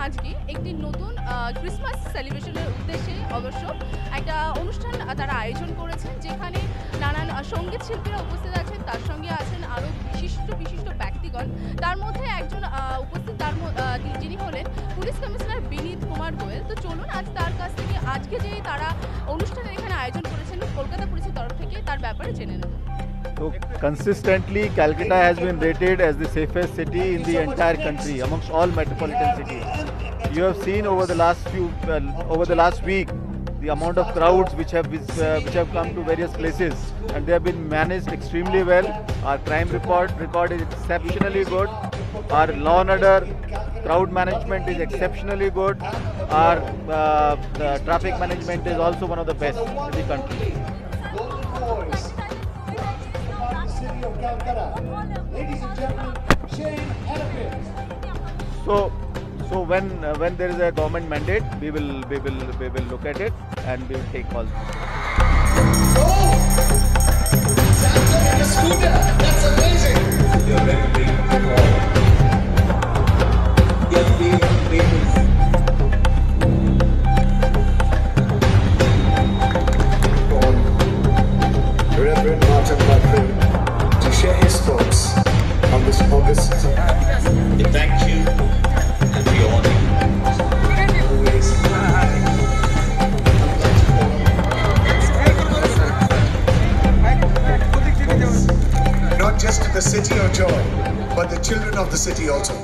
আজকে একটি নতুন ক্রিসমাস সেলিব্রেশনের উদ্দেশ্যে অবশ্য একটা অনুষ্ঠান তারা আয়োজন করেছেন, যেখানে নানান সঙ্গীত শিল্পীরা উপস্থিত আছেন, তার সঙ্গে আছেন আরও বিশিষ্ট ব্যক্তিগণ। তার মধ্যে একজন উপস্থিত যিনি হলেন পুলিশ কমিশনার বিনীত কুমার গোয়েল। তো চলুন আজ তার কাছ থেকে আজকে যে তারা অনুষ্ঠানের এখানে আয়োজন করেছেন কলকাতা পুলিশের তরফ থেকে তার ব্যাপারে জেনে নেব। So consistently, Calcutta has been rated as the safest city in the entire country amongst all metropolitan cities. You have seen over the last week the amount of crowds which have come to various places, and they have been managed extremely well. Our crime record is exceptionally good. Our law and order crowd management is exceptionally good. Our the traffic management is also one of the best in the country. Of Calcutta. Ladies and gentlemen, Shane Hennepin. So when there is a government mandate, we will look at it and we will take calls. Oh, Santa in a scooter. That's amazing. You're very big. Yes, big. Reverend Martin Buckfield to share his thoughts on this August. Thank you and we honor you. Always. Not just the city of joy, but the children of the city also.